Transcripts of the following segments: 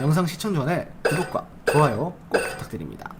영상 시청 전에 구독과 좋아요 꼭 부탁드립니다.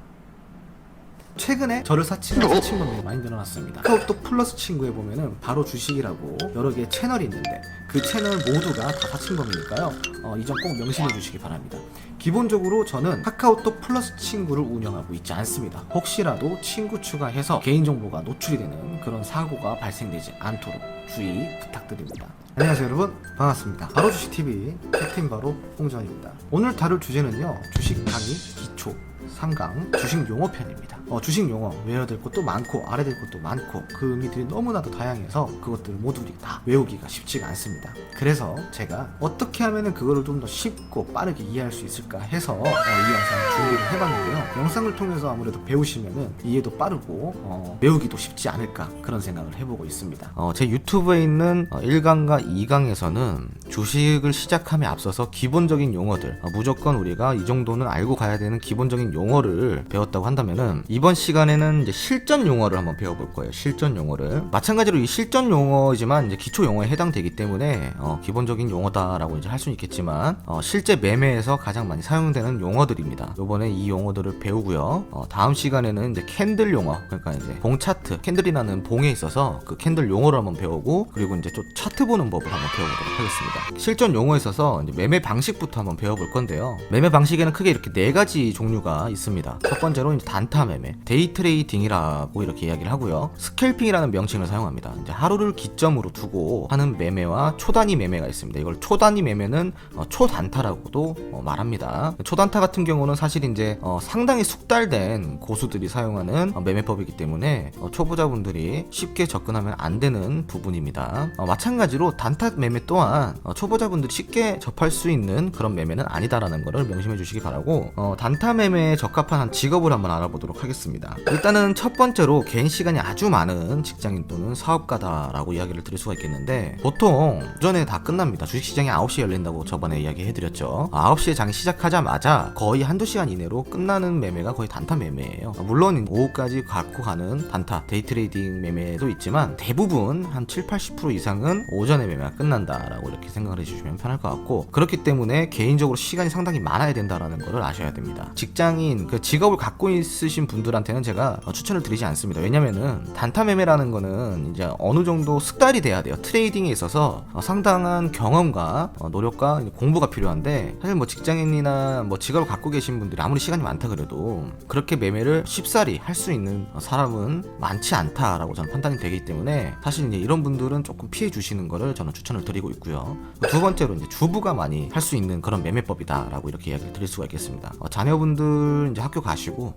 최근에 저를 사칭한 사칭범들이 많이 늘어났습니다. 카카오톡 플러스 친구에 보면은 바로 주식이라고 여러 개의 채널이 있는데 그 채널 모두가 다 사칭범이니까요. 이 점 꼭 명심해 주시기 바랍니다. 기본적으로 저는 카카오톡 플러스 친구를 운영하고 있지 않습니다. 혹시라도 친구 추가해서 개인정보가 노출이 되는 그런 사고가 발생되지 않도록 주의 부탁드립니다. 안녕하세요 여러분, 반갑습니다. 바로 주식TV 캡틴 바로 홍전입니다. 오늘 다룰 주제는요, 주식 강의 기초 3강 주식 용어 편입니다. 주식 용어 외워야 될 것도 많고 알아야 될 것도 많고 그 의미들이 너무나도 다양해서 그것들을 모두 다 외우기가 쉽지가 않습니다. 그래서 제가 어떻게 하면 그거를 좀 더 쉽고 빠르게 이해할 수 있을까 해서 이 영상을 준비를 해봤는데요. 영상을 통해서 아무래도 배우시면은 이해도 빠르고 외우기도 쉽지 않을까 그런 생각을 해보고 있습니다. 제 유튜브에 있는 1강과 2강에서는 주식을 시작함에 앞서서 기본적인 용어들, 무조건 우리가 이 정도는 알고 가야 되는 기본적인 용어를 배웠다고 한다면은 이번 시간에는 이제 실전 용어를 한번 배워볼 거예요. 실전 용어를. 마찬가지로 이 실전 용어이지만 이제 기초 용어에 해당되기 때문에 기본적인 용어다라고 이제 할 수는 있겠지만 실제 매매에서 가장 많이 사용되는 용어들입니다. 요번에 이 용어들을 배우고요. 다음 시간에는 이제 캔들 용어, 그러니까 이제 봉 차트, 캔들이라는 봉에 있어서 그 캔들 용어를 한번 배우고 그리고 이제 좀 차트 보는 법을 한번 배워보도록 하겠습니다. 실전 용어에 있어서 이제 매매 방식부터 한번 배워볼 건데요. 매매 방식에는 크게 이렇게 4가지 종류가 있습니다. 첫 번째로 이제 단타 매매, 데이 트레이딩이라고 이렇게 이야기를 하고요. 스캘핑이라는 명칭을 사용합니다. 이제 하루를 기점으로 두고 하는 매매와 초단위 매매가 있습니다. 이걸 초단위 매매는 초단타라고도 말합니다. 초단타 같은 경우는 사실 이제 상당히 숙달된 고수들이 사용하는 매매법이기 때문에 초보자분들이 쉽게 접근하면 안 되는 부분입니다. 마찬가지로 단타 매매 또한 초보자분들이 쉽게 접할 수 있는 그런 매매는 아니다라는 것을 명심해 주시기 바라고, 단타 매매에 적합한 한 직업을 한번 알아보도록 하겠습니다. 일단은 첫 번째로 개인 시간이 아주 많은 직장인 또는 사업가다라고 이야기를 드릴 수가 있겠는데, 보통 오전에 다 끝납니다. 주식시장이 9시에 열린다고 저번에 이야기해드렸죠. 9시에 장이 시작하자마자 거의 한두 시간 이내로 끝나는 매매가 거의 단타 매매예요. 물론 오후까지 갖고 가는 단타, 데이트레이딩 매매도 있지만 대부분 한 70-80% 이상은 오전에 매매가 끝난다라고 이렇게 생각을 해주시면 편할 것 같고, 그렇기 때문에 개인적으로 시간이 상당히 많아야 된다라는 것을 아셔야 됩니다. 직장인, 그 직업을 갖고 있으신 분들한테는 제가 추천을 드리지 않습니다. 왜냐면은 단타 매매라는 거는 이제 어느 정도 숙달이 돼야 돼요. 트레이딩에 있어서 상당한 경험과 노력과 공부가 필요한데, 사실 뭐 직장인이나 뭐 직업을 갖고 계신 분들이 아무리 시간이 많다 그래도 그렇게 매매를 쉽사리 할 수 있는 사람은 많지 않다라고 저는 판단이 되기 때문에 사실 이제 이런 분들은 조금 피해 주시는 거를 저는 추천을 드리고 있고요. 두 번째로 이제 주부가 많이 할 수 있는 그런 매매법이다라고 이렇게 이야기를 드릴 수가 있겠습니다. 자녀분들 이제 학교 가시고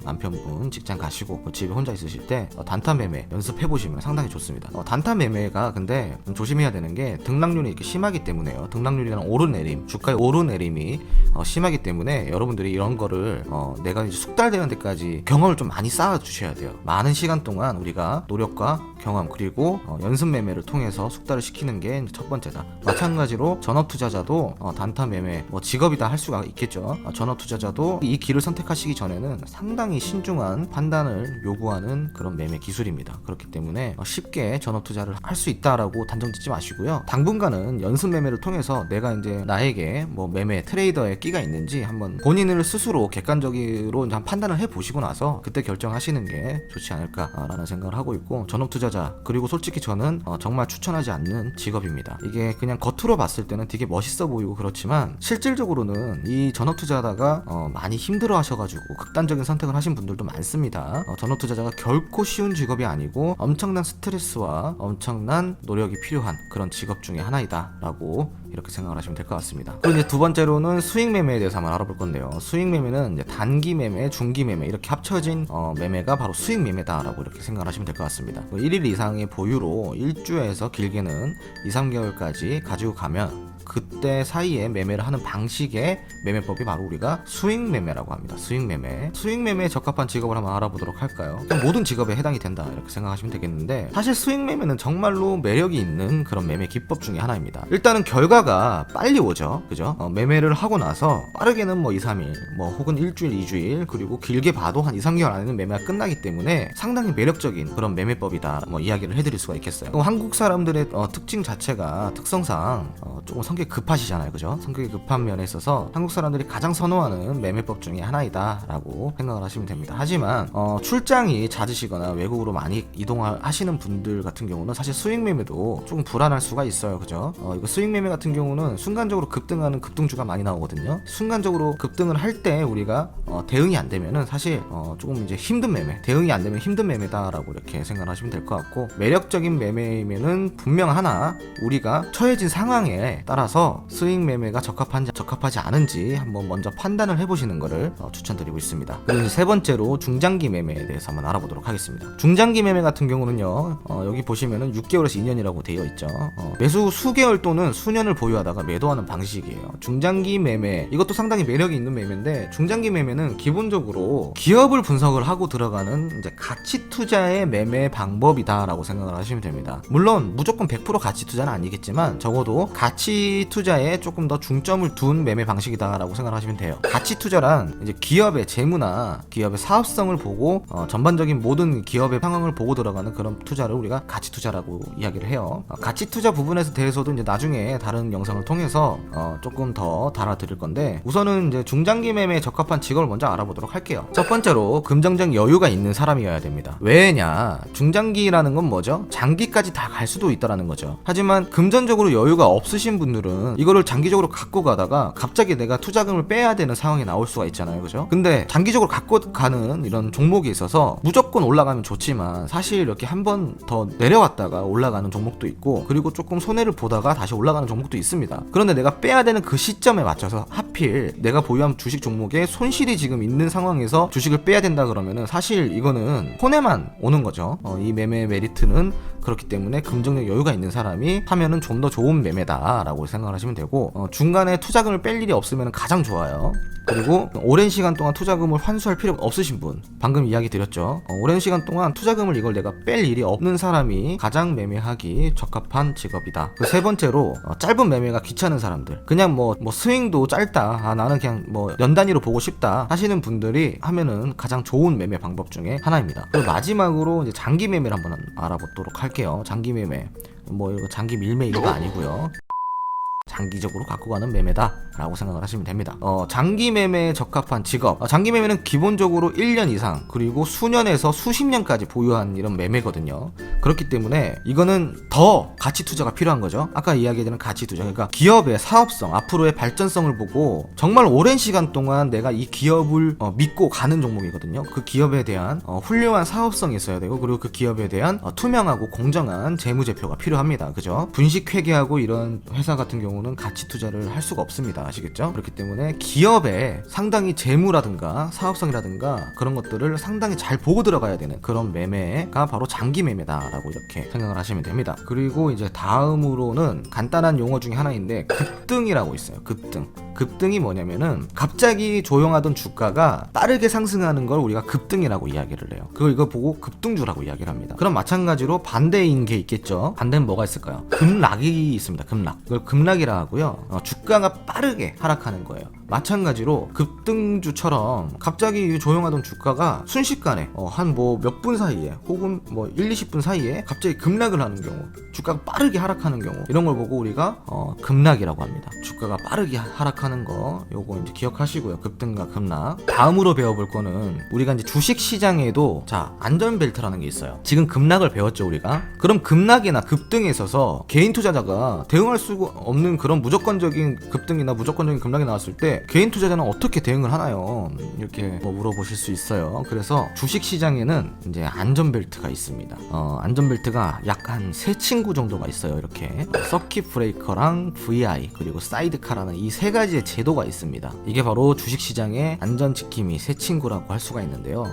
남편분 직장 가시고 집에 혼자 있으실 때 단타 매매 연습해 보시면 상당히 좋습니다. 단타 매매가 근데 좀 조심해야 되는 게 등락률이 이렇게 심하기 때문에요. 등락률이라는 오르내림, 주가의 오르내림이 심하기 때문에 여러분들이 이런 거를 내가 이제 숙달되는 데까지 경험을 좀 많이 쌓아 주셔야 돼요. 많은 시간 동안 우리가 노력과 경험 그리고 연습 매매를 통해서 숙달을 시키는 게 첫 번째다. 마찬가지로 전업 투자자도 단타 매매 직업이다 할 수가 있겠죠. 전업 투자자도 이 길을 선택하시기 전에는 상당히 신중한 판단을 요구하는 그런 매매 기술입니다. 그렇기 때문에 쉽게 전업 투자를 할 수 있다라고 단정 짓지 마시고요. 당분간은 연습 매매를 통해서 내가 이제 나에게 뭐 매매 트레이더의 끼가 있는지 한번 본인을 스스로 객관적으로 이제 판단을 해 보시고 나서 그때 결정하시는 게 좋지 않을까라는 생각을 하고 있고, 전업 투자자, 그리고 솔직히 저는 정말 추천하지 않는 직업입니다. 이게 그냥 겉으로 봤을 때는 되게 멋있어 보이고 그렇지만 실질적으로는 이 전업 투자자가 많이 힘들어 하셔가지고 극단적인 선택을 하신 분들도 많습니다. 전업 투자자가 결코 쉬운 직업이 아니고 엄청난 스트레스와 엄청난 노력이 필요한 그런 직업 중에 하나이다 라고 이렇게 생각을 하시면 될 것 같습니다. 그리고 이제 두 번째로는 수익 매매에 대해서 한번 알아볼 건데요. 수익 매매는 이제 단기 매매, 중기 매매 이렇게 합쳐진 매매가 바로 수익 매매다라고 이렇게 생각을 하시면 될 것 같습니다. 1일 이상의 보유로 일주에서 길게는 2-3개월까지 가지고 가면 그때 사이에 매매를 하는 방식의 매매법이 바로 우리가 수익 매매라고 합니다. 수익 매매. 수익 매매에 적합한 직업을 한번 알아보도록 할까요? 모든 직업에 해당이 된다 이렇게 생각하시면 되겠는데, 사실 수익 매매는 정말로 매력이 있는 그런 매매 기법 중에 하나입니다. 일단은 결과가 빨리 오죠. 그죠? 매매를 하고 나서 빠르게는 뭐 2-3일, 뭐 혹은 일주일, 2주일, 그리고 길게 봐도 한 2-3개월 안에는 매매가 끝나기 때문에 상당히 매력적인 그런 매매법이다 뭐 이야기를 해드릴 수가 있겠어요. 또 한국 사람들의 특징 자체가 특성상 조금 성격이 급하시잖아요, 그죠? 성격이 급한 면에 있어서 한국 사람들이 가장 선호하는 매매법 중에 하나이다 라고 생각을 하시면 됩니다. 하지만 출장이 잦으시거나 외국으로 많이 이동하시는 분들 같은 경우는 사실 수익 매매도 조금 불안할 수가 있어요, 그죠? 이거 수익 매매 같은 경우는 순간적으로 급등하는 급등주가 많이 나오거든요. 순간적으로 급등을 할 때 우리가 대응이 안 되면은 사실 조금 이제 힘든 매매, 대응이 안 되면 힘든 매매다라고 이렇게 생각을 하시면 될 것 같고, 매력적인 매매이면은 분명 하나 우리가 처해진 상황에 따라서 수익 매매가 적합한지 적합하지 않은지 한번 먼저 판단을 해보시는 것을 추천드리고 있습니다. 그리고 세 번째로 중장기 매매에 대해서 한번 알아보도록 하겠습니다. 중장기 매매 같은 경우는요, 여기 보시면은 6개월에서 2년이라고 되어 있죠. 매수 수개월 또는 수년을 보유하다가 매도하는 방식이에요. 중장기 매매, 이것도 상당히 매력이 있는 매매인데, 중장기 매매는 기본적으로 기업을 분석을 하고 들어가는 이제 가치 투자의 매매 방법이다라고 생각을 하시면 됩니다. 물론 무조건 100% 가치 투자는 아니겠지만 적어도 가치 투자에 조금 더 중점을 둔 매매 방식이다라고 생각하시면 돼요. 가치 투자란 이제 기업의 재무나 기업의 사업성을 보고 전반적인 모든 기업의 상황을 보고 들어가는 그런 투자를 우리가 가치 투자라고 이야기를 해요. 가치 투자 부분에 대해서도 이제 나중에 다른 영상을 통해서 조금 더 달아드릴 건데, 우선은 이제 중장기 매매에 적합한 직업을 먼저 알아보도록 할게요. 첫 번째로 금전적 여유가 있는 사람이어야 됩니다. 왜냐? 중장기라는 건 뭐죠? 장기까지 다 갈 수도 있다라는 거죠. 하지만 금전적으로 여유가 없으신 분들은 이거를 장기적으로 갖고 가다가 갑자기 내가 투자금을 빼야 되는 상황이 나올 수가 있잖아요, 그죠? 근데 장기적으로 갖고 가는 이런 종목이 있어서 무조건 올라가면 좋지만 사실 이렇게 한 번 더 내려왔다가 올라가는 종목도 있고, 그리고 조금 손해를 보다가 다시 올라가는 종목도 있습니다. 그런데 내가 빼야 되는 그 시점에 맞춰서 하필 내가 보유한 주식 종목에 손실이 지금 있는 상황에서 주식을 빼야 된다 그러면은 사실 이거는 손해만 오는 거죠. 이 매매 메리트는 그렇기 때문에 금전적 여유가 있는 사람이 하면은 좀 더 좋은 매매다라고 생각을 하시면 되고, 중간에 투자금을 뺄 일이 없으면 가장 좋아요. 그리고 오랜 시간 동안 투자금을 환수할 필요가 없으신 분, 방금 이야기 드렸죠. 오랜 시간 동안 투자금을 이걸 내가 뺄 일이 없는 사람이 가장 매매하기 적합한 직업이다. 그 세 번째로 짧은 매매가 귀찮은 사람들, 그냥 뭐 스윙도 짧다, 나는 그냥 뭐 연 단위로 보고 싶다 하시는 분들이 하면은 가장 좋은 매매 방법 중에 하나입니다. 그리고 마지막으로 이제 장기 매매를 한번 알아보도록 할게요. 장기 매매, 뭐 이거 장기 밀매 이거 아니고요. 장기적으로 갖고 가는 매매다 라고 생각을 하시면 됩니다. 장기 매매에 적합한 직업, 장기 매매는 기본적으로 1년 이상 그리고 수년에서 수십 년까지 보유한 이런 매매거든요. 그렇기 때문에 이거는 더 가치 투자가 필요한 거죠. 아까 이야기했던 가치 투자, 그러니까 기업의 사업성, 앞으로의 발전성을 보고 정말 오랜 시간 동안 내가 이 기업을 믿고 가는 종목이거든요. 그 기업에 대한 훌륭한 사업성이 있어야 되고, 그리고 그 기업에 대한 투명하고 공정한 재무제표가 필요합니다. 그죠? 분식회계하고 이런 회사 같은 경우는 가치 투자를 할 수가 없습니다. 아시겠죠? 그렇기 때문에 기업에 상당히 재무라든가 사업성이라든가 그런 것들을 상당히 잘 보고 들어가야 되는 그런 매매가 바로 장기 매매다라고 이렇게 생각을 하시면 됩니다. 그리고 이제 다음으로는 간단한 용어 중에 하나인데 급등이라고 있어요. 급등이 뭐냐면은 갑자기 조용하던 주가가 빠르게 상승하는 걸 우리가 급등이라고 이야기를 해요. 이거 보고 급등주라고 이야기를 합니다. 그럼 마찬가지로 반대인 게 있겠죠. 반대는 뭐가 있을까요? 급락이 있습니다. 급락. 이걸 급락이라 하고요. 주가가 빠르게 하락하는 거예요. 마찬가지로 급등주처럼 갑자기 조용하던 주가가 순식간에 한 뭐 몇 분 사이에 혹은 뭐 1, 20분 사이에 갑자기 급락을 하는 경우, 주가가 빠르게 하락하는 경우, 이런 걸 보고 우리가 급락이라고 합니다. 주가가 빠르게 하락하는 거, 요거 이제 기억하시고요. 급등과 급락. 다음으로 배워볼 거는 우리가 이제 주식 시장에도 안전벨트라는 게 있어요. 지금 급락을 배웠죠, 우리가. 그럼 급락이나 급등에 있어서 개인 투자자가 대응할 수 없는 그런 무조건적인 급등이나 무조건적인 급락이 나왔을 때 개인 투자자는 어떻게 대응을 하나요? 이렇게 물어보실 수 있어요. 그래서 주식 시장에는 이제 안전벨트가 있습니다. 안전벨트가 약 한 세 친구 정도가 있어요. 이렇게 서킷 브레이커랑 VI 그리고 사이드카라는 이 세 가지의 제도가 있습니다. 이게 바로 주식 시장의 안전 지킴이 세 친구라고 할 수가 있는데요.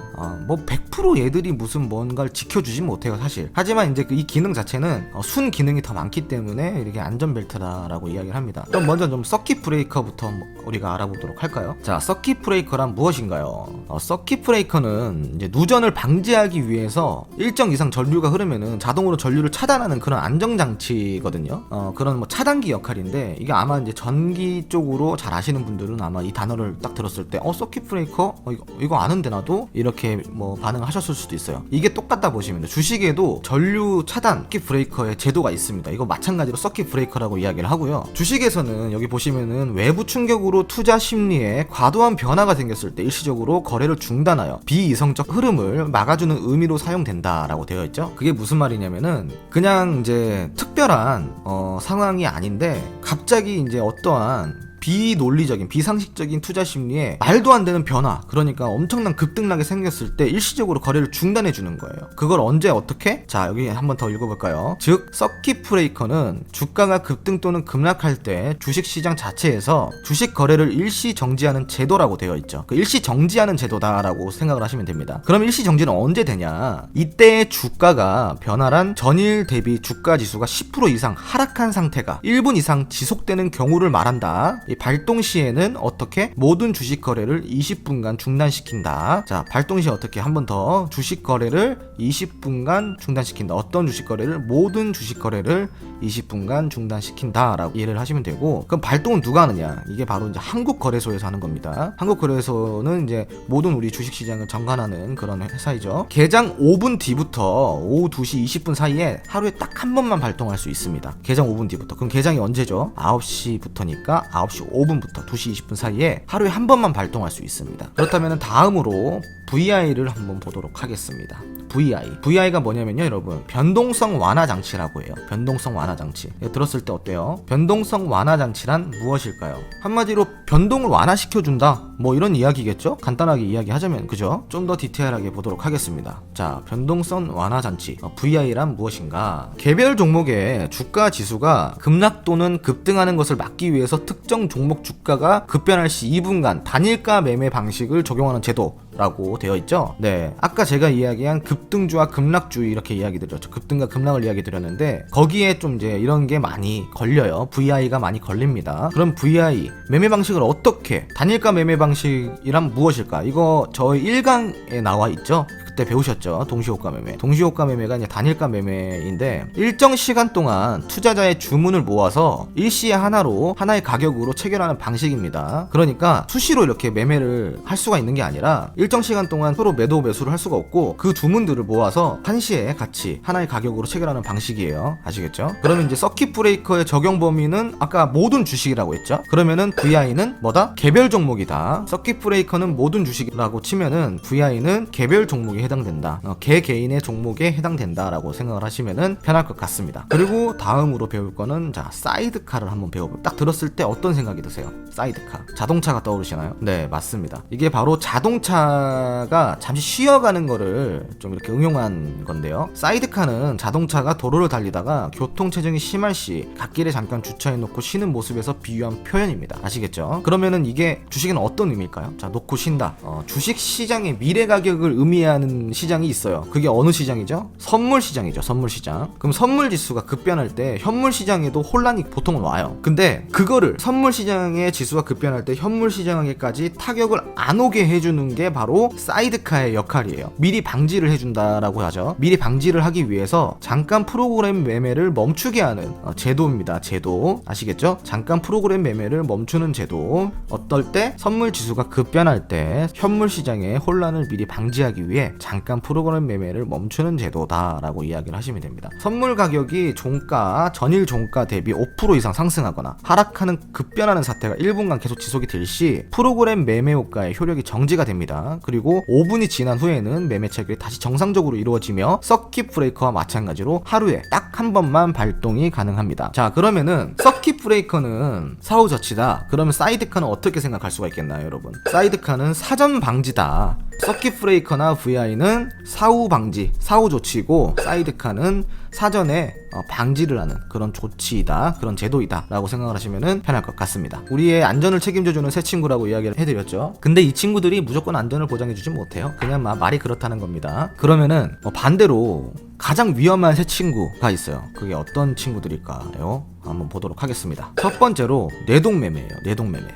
뭐 100% 얘들이 무슨 뭔가를 지켜주진 못해요, 사실. 하지만 이제 이 기능 자체는 순 기능이 더 많기 때문에 이렇게 안전벨트다라고 이야기를 합니다. 그럼 먼저 좀 서킷 브레이커부터 우리가 알아보도록 할까요? 자, 서킷 브레이커란 무엇인가요? 서킷 브레이커는 이제 누전을 방지하기 위해서 일정 이상 전류가 흐르면은 자동으로 전류를 차단하는 그런 안정장치거든요. 그런 뭐 차단기 역할인데, 이게 아마 이제 전기 쪽으로 잘 아시는 분들은 아마 이 단어를 딱 들었을 때 서킷 브레이커? 이거 아는데 나도? 이렇게 뭐 반응을 하셨을 수도 있어요. 이게 똑같다 보시면 돼요. 주식에도 전류 차단 서킷 브레이커의 제도가 있습니다. 이거 마찬가지로 서킷 브레이커라고 이야기를 하고요. 주식에서는 여기 보시면은 외부 충격으로 투자 심리에 과도한 변화가 생겼을 때 일시적으로 거래를 중단하여 비이성적 흐름을 막아주는 의미로 사용된다라고 되어 있죠. 그게 무슨 말이냐면은 그냥 이제 특별한 상황이 아닌데 갑자기 이제 어떠한 비논리적인 비상식적인 투자 심리에 말도 안 되는 변화, 그러니까 엄청난 급등락이 생겼을 때 일시적으로 거래를 중단해 주는 거예요. 그걸 언제 어떻게? 자, 여기 한번 더 읽어볼까요? 즉 서킷 브레이커는 주가가 급등 또는 급락할 때 주식시장 자체에서 주식 거래를 일시 정지하는 제도라고 되어 있죠. 그 일시 정지하는 제도다라고 생각을 하시면 됩니다. 그럼 일시 정지는 언제 되냐? 이때의 주가가 변화란 전일 대비 주가 지수가 10% 이상 하락한 상태가 1분 이상 지속되는 경우를 말한다. 이 발동 시에는 어떻게? 모든 주식 거래를 20분간 중단시킨다. 자, 발동 시 어떻게? 한 번 더. 주식 거래를 20분간 중단시킨다. 어떤 주식 거래를? 모든 주식 거래를 20분간 중단시킨다 라고 이해를 하시면 되고, 그럼 발동은 누가 하느냐? 이게 바로 이제 한국거래소에서 하는 겁니다. 한국거래소는 이제 모든 우리 주식시장을 정관하는 그런 회사이죠. 개장 5분 뒤부터 오후 2시 20분 사이에 하루에 딱 한 번만 발동할 수 있습니다. 개장 5분 뒤부터. 그럼 개장이 언제죠? 9시부터니까 9시 5분부터 2시 20분 사이에 하루에 한 번만 발동할 수 있습니다. 그렇다면 다음으로 VI를 한번 보도록 하겠습니다. VI가 뭐냐면요, 여러분, 변동성 완화 장치라고 해요. 변동성 완화 장치. 들었을 때 어때요? 변동성 완화 장치란 무엇일까요? 한마디로 변동을 완화시켜준다, 뭐 이런 이야기겠죠? 간단하게 이야기하자면, 그죠? 좀 더 디테일하게 보도록 하겠습니다. 자, 변동성 완화 장치, VI란 무엇인가? 개별 종목의 주가 지수가 급락 또는 급등하는 것을 막기 위해서 특정 종목 주가가 급변할 시 2분간 단일가 매매 방식을 적용하는 제도라고 되어 있죠. 네, 아까 제가 이야기한 급등주와 급락주 이렇게 이야기 드렸죠. 급등과 급락을 이야기 드렸는데 거기에 좀 이제 이런 게 많이 걸려요. VI가 많이 걸립니다. 그럼 VI 매매 방식을 어떻게, 단일가 매매 방식이란 무엇일까? 이거 저희 1강에 나와 있죠. 그때 배우셨죠. 동시호가 매매. 동시호가 매매가 이제 단일가 매매인데, 일정 시간 동안 투자자의 주문을 모아서 일시에 하나의 가격으로 체결하는 방식입니다. 그러니까 수시로 이렇게 매매를 할 수가 있는 게 아니라 일정 시간 동안 서로 매도 매수를 할 수가 없고 그 주문들을 모아서 한시에 같이 하나의 가격으로 체결하는 방식이에요. 아시겠죠? 그러면 이제 서킷 브레이커의 적용 범위는 아까 모든 주식이라고 했죠. 그러면은 VI는 뭐다? 개별 종목이다. 서킷 브레이커는 모든 주식이라고 치면은 VI는 개별 종목이 해당된다. 개개인의 종목에 해당된다라고 생각을 하시면은 편할 것 같습니다. 그리고 다음으로 배울 거는, 자, 사이드카를 한번 배워볼게요. 딱 들었을 때 어떤 생각이 드세요? 사이드카. 자동차가 떠오르시나요? 네, 맞습니다. 이게 바로 자동차가 잠시 쉬어가는 거를 좀 이렇게 응용한 건데요. 사이드카는 자동차가 도로를 달리다가 교통체증이 심할 시 갓길에 잠깐 주차해놓고 쉬는 모습에서 비유한 표현입니다. 아시겠죠? 그러면은 이게 주식에는 어떤 의미일까요? 자, 놓고 쉰다. 주식 시장의 미래 가격을 의미하는 시장이 있어요. 그게 어느 시장이죠? 선물 시장이죠. 선물 시장. 그럼 선물 지수가 급변할 때 현물 시장에도 혼란이 보통은 와요. 근데 그거를 선물 시장의 지수가 급변할 때 현물 시장에까지 타격을 안 오게 해주는 게 바로 사이드카의 역할이에요. 미리 방지를 해준다라고 하죠. 미리 방지를 하기 위해서 잠깐 프로그램 매매를 멈추게 하는 제도입니다. 제도. 아시겠죠? 잠깐 프로그램 매매를 멈추는 제도. 어떨 때? 선물 지수가 급변할 때 현물 시장의 혼란을 미리 방지하기 위해 잠깐 프로그램 매매를 멈추는 제도다라고 이야기를 하시면 됩니다. 선물 가격이 종가, 전일 종가 대비 5% 이상 상승하거나 하락하는 급변하는 사태가 1분간 계속 지속이 될 시 프로그램 매매 효과의 효력이 정지가 됩니다. 그리고 5분이 지난 후에는 매매 체결이 다시 정상적으로 이루어지며 서킷 브레이커와 마찬가지로 하루에 딱 한 번만 발동이 가능합니다. 자, 그러면은 서킷 브레이커는 사후 조치다. 그러면 사이드카는 어떻게 생각할 수가 있겠나요, 여러분? 사이드카는 사전 방지다. 서킷 브레이커나 VI는 사후 방지, 사후 조치고, 사이드카는 사전에 방지를 하는 그런 조치이다, 그런 제도이다 라고 생각을 하시면 편할 것 같습니다. 우리의 안전을 책임져주는 새 친구라고 이야기를 해드렸죠. 근데 이 친구들이 무조건 안전을 보장해주지 못해요. 그냥 말이 그렇다는 겁니다. 그러면은 반대로 가장 위험한 새 친구가 있어요. 그게 어떤 친구들일까요? 한번 보도록 하겠습니다. 첫 번째로 뇌동매매예요.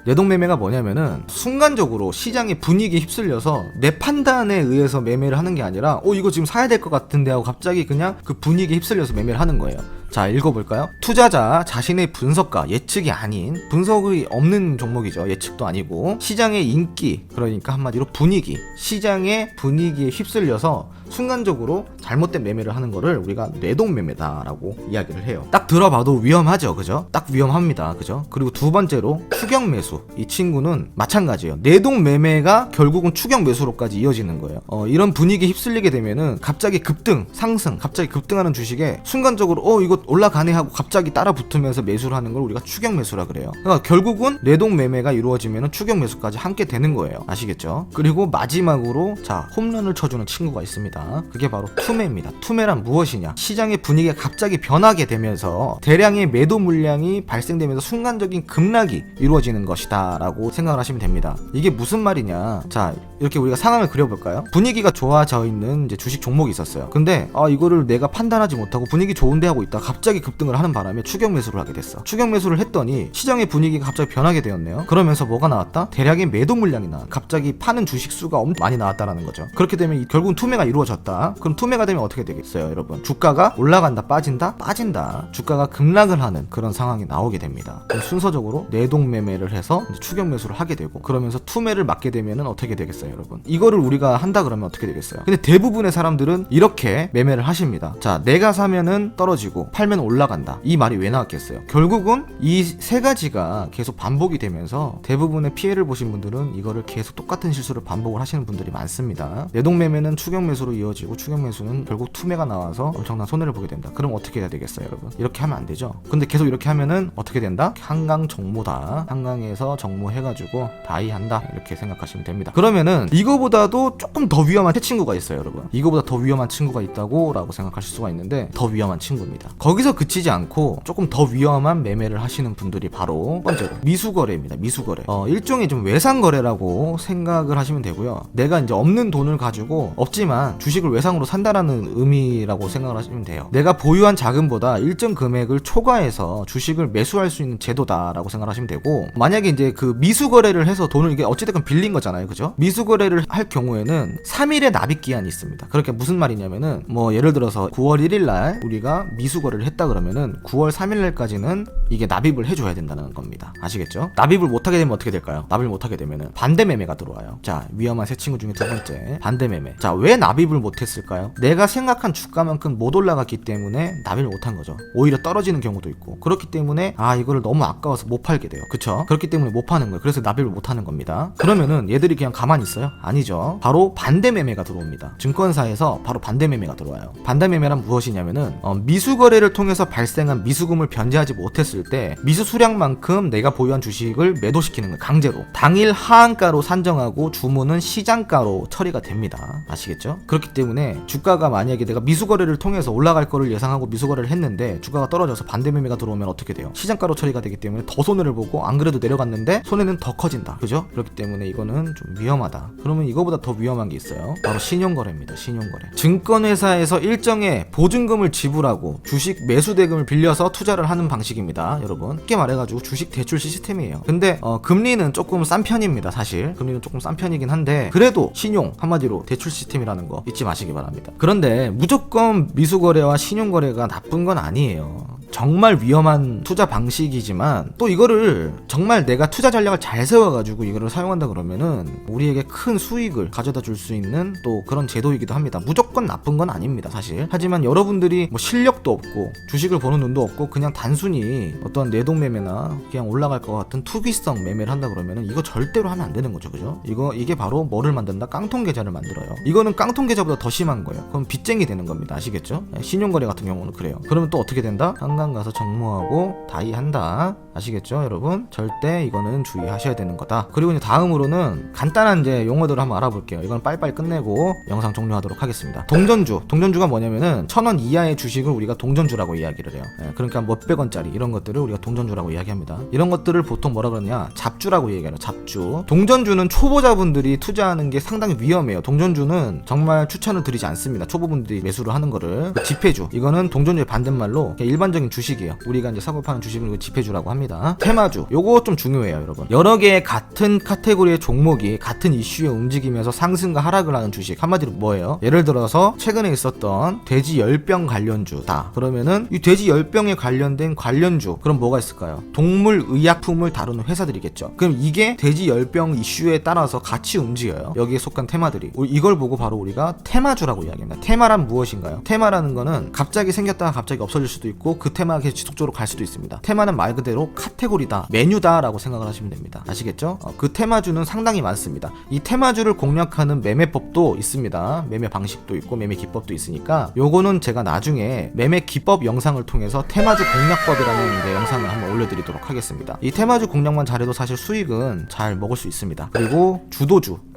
뇌동매매가 뭐냐면은 순간적으로 시장의 분위기에 휩쓸려서 내 판단에 의해서 매매를 하는 게 아니라 이거 지금 사야 될 것 같은데 하고 갑자기 그냥 그 분위기에 휩쓸려서 매매를 하는 거예요. 자, 읽어볼까요? 투자자 자신의 분석과 예측이 아닌, 분석이 없는 종목이죠. 예측도 아니고 시장의 인기, 그러니까 한마디로 분위기, 시장의 분위기에 휩쓸려서 순간적으로 잘못된 매매를 하는 거를 우리가 뇌동매매다라고 이야기를 해요. 딱 들어봐도 위험하죠, 그죠? 딱 위험합니다, 그죠? 그리고 두 번째로 추격매수. 이 친구는 마찬가지예요. 뇌동매매가 결국은 추격매수로까지 이어지는 거예요. 이런 분위기에 휩쓸리게 되면은 갑자기 급등, 상승, 갑자기 급등하는 주식에 순간적으로 이거 올라가네 하고 갑자기 따라 붙으면서 매수를 하는 걸 우리가 추격매수라 그래요. 그러니까 결국은 뇌동매매가 이루어지면은 추격매수까지 함께 되는 거예요. 아시겠죠? 그리고 마지막으로 자, 홈런을 쳐주는 친구가 있습니다. 그게 바로 투매입니다. 투매란 무엇이냐? 시장의 분위기가 갑자기 변하게 되면서 대량의 매도 물량이 발생되면서 순간적인 급락이 이루어지는 것이다 라고 생각을 하시면 됩니다. 이게 무슨 말이냐? 자, 이렇게 우리가 상황을 그려볼까요? 분위기가 좋아져 있는 이제 주식 종목이 있었어요. 근데 이거를 내가 판단하지 못하고 분위기 좋은데 하고 있다 갑자기 급등을 하는 바람에 추격 매수를 하게 됐어. 추격 매수를 했더니 시장의 분위기가 갑자기 변하게 되었네요. 그러면서 뭐가 나왔다? 대량의 매도 물량이 나왔다. 갑자기 파는 주식 수가 엄청 많이 나왔다라는 거죠. 그렇게 되면 결국은 투매가 이루어졌다. 그럼 투매가 되면 어떻게 되겠어요, 여러분? 주가가 올라간다, 빠진다. 주가가 급락을 하는 그런 상황이 나오게 됩니다. 그럼 순서적으로 뇌동매매를 해서 이제 추격 매수를 하게 되고, 그러면서 투매를 맞게 되면은 어떻게 되겠어요, 여러분? 이거를 우리가 한다 그러면 어떻게 되겠어요? 근데 대부분의 사람들은 이렇게 매매를 하십니다. 자, 내가 사면은 떨어지고 팔면 올라간다. 이 말이 왜 나왔겠어요? 결국은 이 세 가지가 계속 반복이 되면서 대부분의 피해를 보신 분들은 이거를 계속 똑같은 실수를 반복을 하시는 분들이 많습니다. 뇌동매매는 추격 매수로 이어지고 추격 매수는 결국 투매가 나와서 엄청난 손해를 보게 된다. 그럼 어떻게 해야 되겠어요, 여러분? 이렇게 하면 안 되죠. 근데 계속 이렇게 하면은 어떻게 된다? 한강 정모다. 한강에서 정모해가지고 다이한다. 이렇게 생각하시면 됩니다. 그러면은 이거보다도 조금 더 위험한 새 친구가 있어요, 여러분. 이거보다 더 위험한 친구가 있다고 라고 생각하실 수가 있는데 더 위험한 친구입니다. 거기서 그치지 않고 조금 더 위험한 매매를 하시는 분들이 바로 번째로 미수거래입니다. 미수거래. 일종의 좀 외상거래라고 생각을 하시면 되고요. 내가 이제 없는 돈을 가지고 없지만 주식을 외상으로 산다라는 의미라고 생각을 하시면 돼요. 내가 보유한 자금보다 일정 금액을 초과해서 주식을 매수할 수 있는 제도다라고 생각을 하시면 되고, 만약에 이제 그 미수거래를 해서 돈을 이게 어찌됐건 빌린 거잖아요, 그죠? 미수거래를 할 경우에는 3일의 납입 기한이 있습니다. 그렇게 무슨 말이냐면은 뭐 예를 들어서 9월 1일 날 우리가 미수거래를 했다 그러면은 9월 3일 날까지는 이게 납입을 해줘야 된다는 겁니다. 아시겠죠? 납입을 못하게 되면 어떻게 될까요? 납입을 못하게 되면은 반대매매가 들어와요. 자, 위험한 새 친구 중에 두 번째 반대매매. 자, 왜 납입을 못했을까요? 내가 생각한 주가만큼 못 올라갔기 때문에 납입을 못한 거죠. 오히려 떨어지는 경우도 있고, 그렇기 때문에 이거를 너무 아까워서 못 팔게 돼요. 그쵸? 그렇기 때문에 못 파는 거예요. 그래서 납입을 못하는 겁니다. 그러면은 얘들이 그냥 가만히 있어요? 아니죠. 바로 반대매매가 들어옵니다. 증권사에서 바로 반대매매가 들어와요. 반대매매란 무엇이냐면은 미수거래를 통해서 발생한 미수금을 변제하지 못했을 때 미수 수량만큼 내가 보유한 주식을 매도시키는 거예요. 강제로. 당일 하한가로 산정하고 주문은 시장가로 처리가 됩니다. 아시겠죠? 그렇기 때문에 주가가 만약에 내가 미수거래를 통해서 올라갈 거를 예상하고 미수거래를 했는데 주가가 떨어져서 반대매매가 들어오면 어떻게 돼요? 시장가로 처리가 되기 때문에 더 손해를 보고, 안 그래도 내려갔는데 손해는 더 커진다. 그죠? 그렇기 때문에 이거는 좀 위험하다. 그러면 이거보다 더 위험한 게 있어요. 바로 신용거래입니다. 신용거래. 증권회사에서 일정의 보증금을 지불하고 주식 매수 대금을 빌려서 투자를 하는 방식입니다, 여러분. 쉽게 말해가지고 주식 대출 시스템이에요. 근데 금리는 조금 싼 편입니다. 사실 금리는 조금 싼 편이긴 한데 그래도 신용, 한마디로 대출 시스템이라는 거 잊지 마시기 바랍니다. 그런데 무조건 미수거래와 신용거래가 나쁜 건 아니에요. 정말 위험한 투자 방식이지만 또 이거를 정말 내가 투자 전략을 잘 세워가지고 이거를 사용한다 그러면은 우리에게 큰 수익을 가져다 줄 수 있는 또 그런 제도이기도 합니다. 무조건 나쁜 건 아닙니다, 사실. 하지만 여러분들이 뭐 실력도 없고 주식을 보는 눈도 없고 그냥 단순히 어떤 뇌동매매나 그냥 올라갈 것 같은 투기성 매매를 한다 그러면은 이거 절대로 하면 안 되는 거죠, 그죠? 이게 바로 뭐를 만든다? 깡통계좌를 만들어요. 이거는 깡통계좌보다 더 심한 거예요. 그럼 빚쟁이 되는 겁니다, 아시겠죠? 신용거래 같은 경우는 그래요. 그러면 또 어떻게 된다? 한강 가서 정모하고 다이한다. 아시겠죠 여러분? 절대 이거는 주의하셔야 되는 거다. 그리고 이제 다음으로는 간단한 이제 용어들을 한번 알아볼게요. 이건 빨리빨리 끝내고 영상 종료하도록 하겠습니다. 동전주가 뭐냐면은 1,000원 이하의 주식을 우리가 동전주라고 이야기를 해요. 그러니까 몇백 원짜리 이런 것들을 우리가 동전주라고 이야기합니다. 이런 것들을 보통 뭐라 그러냐, 잡주라고 얘기해요. 잡주. 동전주는 초보자분들이 투자하는 게 상당히 위험해요. 동전주는 정말 추천을 드리지 않습니다. 초보분들이 매수를 하는 거를. 지폐주, 이거는 동전주의 반대말로 일반적인 주식이에요. 우리가 이제 사고 파는 주식을 지폐주라고 합니다. 테마주, 요거 좀 중요해요 여러분. 여러 개의 같은 카테고리의 종목이 같은 이슈에 움직이면서 상승과 하락을 하는 주식, 한마디로 뭐예요? 예를 들어서 최근에 있었던 돼지 열병 관련주다 그러면은 이 돼지 열병에 관련된 관련주, 그럼 뭐가 있을까요? 동물 의약품을 다루는 회사들이겠죠. 그럼 이게 돼지 열병 이슈에 따라서 같이 움직여요. 여기에 속한 테마들이. 이걸 보고 바로 우리가 테마주라고 이야기합니다. 테마란 무엇인가요? 테마라는 거는 갑자기 생겼다가 갑자기 없어질 수도 있고 그 테마가 계속 지속적으로 갈 수도 있습니다. 테마는 말 그대로 카테고리다, 메뉴다 라고 생각을 하시면 됩니다. 아시겠죠? 그 테마주는 상당히 많습니다. 이 테마주를 공략하는 매매법도 있습니다. 매매 방식도 있고 매매 기법도 있으니까 요거는 제가 나중에 매매 기법 영상을 통해서 테마주 공략법이라는 영상을 한번 올려드리도록 하겠습니다. 이 테마주 공략만 잘해도 사실 수익은 잘 먹을 수 있습니다. 그리고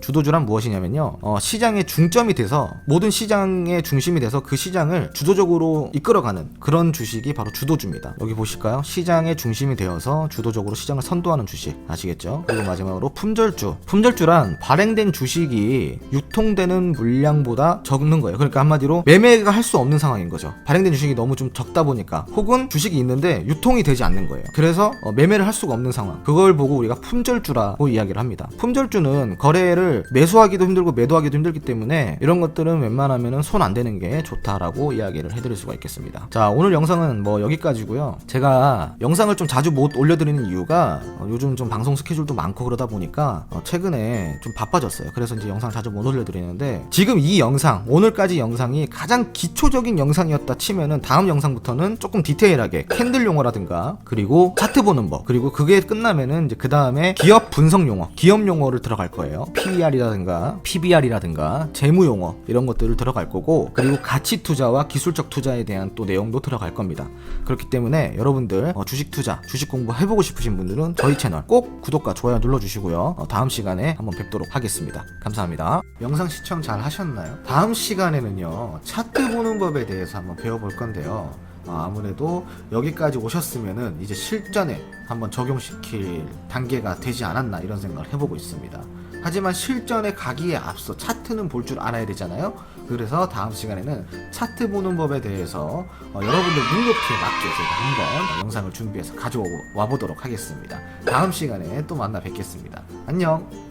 주도주란 무엇이냐면요, 시장의 중점이 돼서 모든 시장의 중심이 돼서 그 시장을 주도적으로 이끌어가는 그런 주식이 바로 주도주입니다. 여기 보실까요? 시장의 중심이 되어서 주도적으로 시장을 선도하는 주식, 아시겠죠? 그리고 마지막으로 품절주란 발행된 주식이 유통되는 물량보다 적는 거예요. 그러니까 한마디로 매매가 할 수 없는 상황인 거죠. 발행된 주식이 너무 좀 적다 보니까, 혹은 주식이 있는데 유통이 되지 않는 거예요. 그래서 매매를 할 수가 없는 상황, 그걸 보고 우리가 품절주라고 이야기를 합니다. 품절주는 거래를 매수하기도 힘들고 매도하기도 힘들기 때문에 이런 것들은 웬만하면 손 안 대는 게 좋다라고 이야기를 해드릴 수가 있겠습니다. 자, 오늘 영상은 뭐 여기까지고요. 제가 영상을 좀 자주 못 올려드리는 이유가 요즘 좀 방송 스케줄도 많고 그러다 보니까 최근에 좀 바빠졌어요. 그래서 이제 영상 자주 못 올려드리는데, 지금 이 영상, 오늘까지 영상이 가장 기초적인 영상이었다 치면은 다음 영상부터는 조금 디테일하게 캔들 용어라든가, 그리고 차트 보는 법, 그리고 그게 끝나면은 이제 그 다음에 기업 분석 용어, 기업 용어를 들어갈 거예요. PER이라든가 PBR이라든가 재무 용어, 이런 것들을 들어갈 거고, 그리고 가치 투자와 기술적 투자에 대한 또 내용도 들어갈 겁니다. 그렇기 때문에 여러분들 주식 투자, 주식 공부 해보고 싶으신 분들은 저희 채널 꼭 구독과 좋아요 눌러주시고요. 다음 시간에 한번 뵙도록 하겠습니다. 감사합니다. 영상 시청 잘 하셨나요? 다음 시간에는요, 차트 보는 법에 대해서 한번 배워볼 건데요. 아무래도 여기까지 오셨으면은 이제 실전에 한번 적용시킬 단계가 되지 않았나, 이런 생각을 해보고 있습니다. 하지만 실전에 가기에 앞서 차트는 볼 줄 알아야 되잖아요. 그래서 다음 시간에는 차트 보는 법에 대해서 여러분들 눈높이에 맞게 제가 한번 영상을 준비해서 가져와 보도록 하겠습니다. 다음 시간에 또 만나 뵙겠습니다. 안녕.